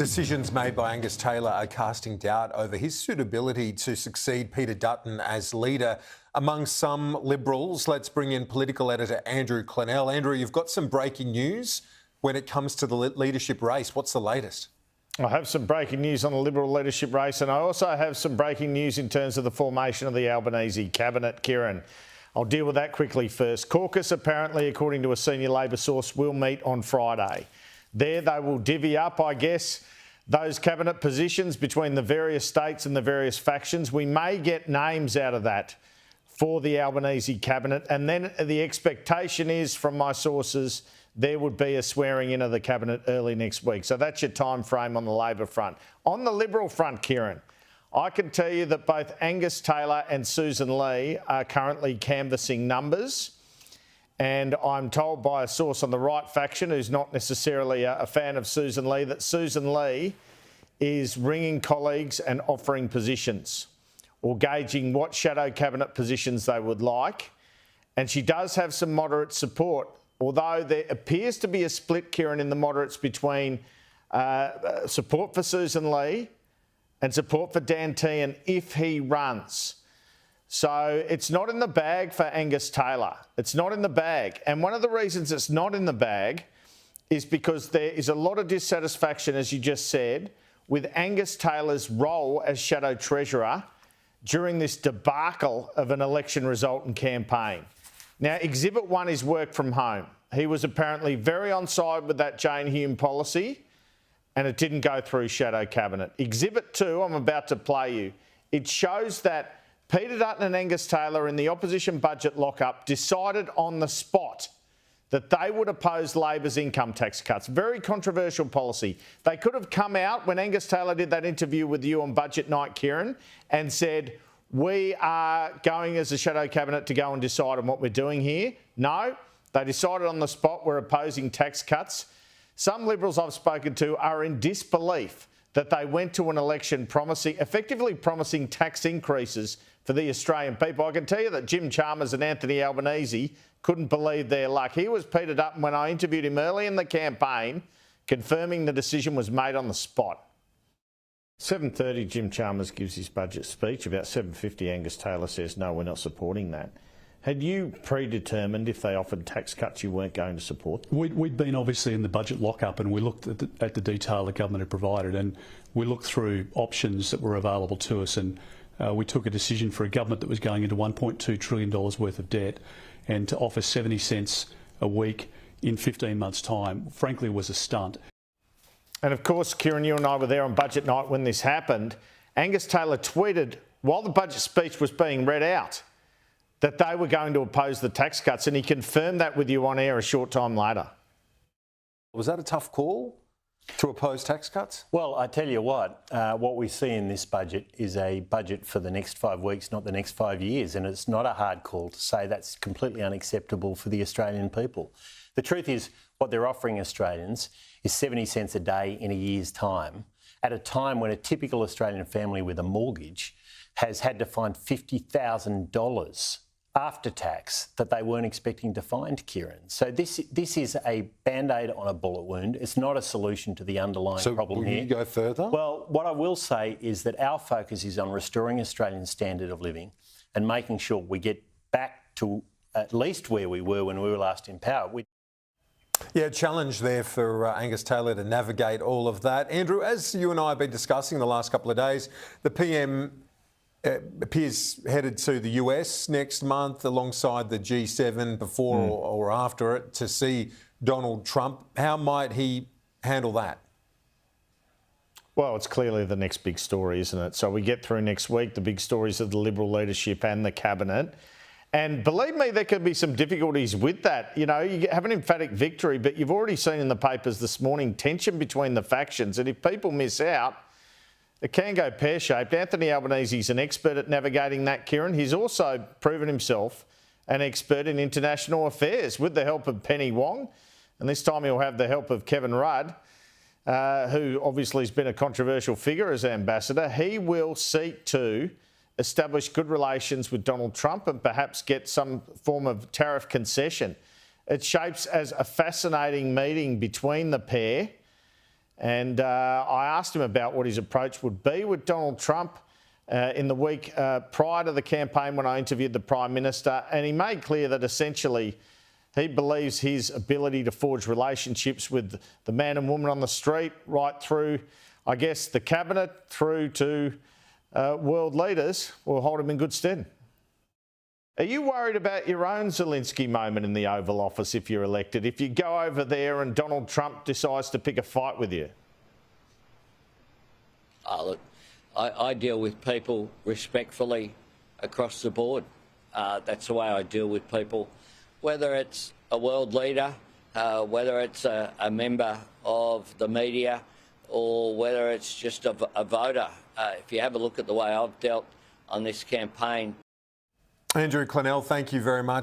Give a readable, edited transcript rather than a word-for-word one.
Decisions made by Angus Taylor are casting doubt over his suitability to succeed Peter Dutton as leader among some Liberals. Let's bring in political editor Andrew Clennell. Andrew, you've got some breaking news when it comes to the leadership race. What's the latest? I have some breaking news on the Liberal leadership race, and I also have some breaking news in terms of the formation of the Albanese cabinet. Kieran, I'll deal with that quickly first. Caucus, apparently, according to a senior Labor source, will meet on Friday. There they will divvy up, I guess, those cabinet positions between the various states and the various factions. We may get names out of that for the Albanese cabinet, and then the expectation is, from my sources, there would be a swearing in of the cabinet early next week. So that's your time frame on the Labor front. On the Liberal front, Kieran, I can tell you that both Angus Taylor and Sussan Ley are currently canvassing numbers. And I'm told by a source on the right faction, who's not necessarily a fan of Sussan Ley, that Sussan Ley is ringing colleagues and offering positions or gauging what shadow cabinet positions they would like. And she does have some moderate support, although there appears to be a split, Kieran, in the moderates between support for Sussan Ley and support for Dan Tehan if he runs. So it's not in the bag for Angus Taylor. It's not in the bag. And one of the reasons it's not in the bag is because there is a lot of dissatisfaction, as you just said, with Angus Taylor's role as Shadow Treasurer during this debacle of an election result and campaign. Now, Exhibit 1 is work from home. He was apparently very on side with that Jane Hume policy, and it didn't go through Shadow Cabinet. Exhibit 2, I'm about to play you. It shows that Peter Dutton and Angus Taylor in the opposition budget lockup decided on the spot that they would oppose Labor's income tax cuts. Very controversial policy. They could have come out when Angus Taylor did that interview with you on Budget Night, Kieran, and said, we are going as a shadow cabinet to go and decide on what we're doing here. No, they decided on the spot we're opposing tax cuts. Some Liberals I've spoken to are in disbelief that they went to an election effectively promising tax increases for the Australian people. I can tell you that Jim Chalmers and Anthony Albanese couldn't believe their luck. He was Peter Dutton when I interviewed him early in the campaign, confirming the decision was made on the spot. 7:30, Jim Chalmers gives his budget speech. About 7:50, Angus Taylor says, no, we're not supporting that. Had you predetermined if they offered tax cuts you weren't going to support? We'd been obviously in the budget lockup, and we looked at the detail the government had provided, and we looked through options that were available to us, and we took a decision for a government that was going into $1.2 trillion worth of debt, and to offer 70 cents a week in 15 months' time, frankly, was a stunt. And of course, Kieran, you and I were there on Budget Night when this happened. Angus Taylor tweeted, while the budget speech was being read out, that they were going to oppose the tax cuts, and he confirmed that with you on air a short time later. Was that a tough call to oppose tax cuts? Well, I tell you what we see in this budget is a budget for the next 5 weeks, not the next 5 years, and it's not a hard call to say that's completely unacceptable for the Australian people. The truth is, what they're offering Australians is 70 cents a day in a year's time, at a time when a typical Australian family with a mortgage has had to find $50,000 after tax that they weren't expecting to find, Kieran. So this is a Band-Aid on a bullet wound. It's not a solution to the underlying problem here. So will you go further? Well, what I will say is that our focus is on restoring Australians' standard of living and making sure we get back to at least where we were when we were last in power. Yeah, challenge there for Angus Taylor to navigate all of that. Andrew, as you and I have been discussing the last couple of days, the PM appears headed to the US next month alongside the G7 before or after it to see Donald Trump. How might he handle that? Well, it's clearly the next big story, isn't it? So we get through next week, the big stories of the Liberal leadership and the cabinet. And believe me, there could be some difficulties with that. You know, you have an emphatic victory, but you've already seen in the papers this morning tension between the factions. And if people miss out, it can go pear-shaped. Anthony Albanese is an expert at navigating that, Kieran. He's also proven himself an expert in international affairs with the help of Penny Wong. And this time he'll have the help of Kevin Rudd, who obviously has been a controversial figure as ambassador. He will seek to establish good relations with Donald Trump and perhaps get some form of tariff concession. It shapes as a fascinating meeting between the pair. And I asked him about what his approach would be with Donald Trump in the week prior to the campaign when I interviewed the Prime Minister, and he made clear that essentially he believes his ability to forge relationships with the man and woman on the street, right through, I guess, the cabinet, through to world leaders, will hold him in good stead. Are you worried about your own Zelensky moment in the Oval Office if you're elected? If you go over there and Donald Trump decides to pick a fight with you? Look, I deal with people respectfully across the board. That's the way I deal with people, whether it's a world leader, whether it's a member of the media, or whether it's just a voter. If you have a look at the way I've dealt on this campaign. Andrew Clennell, thank you very much.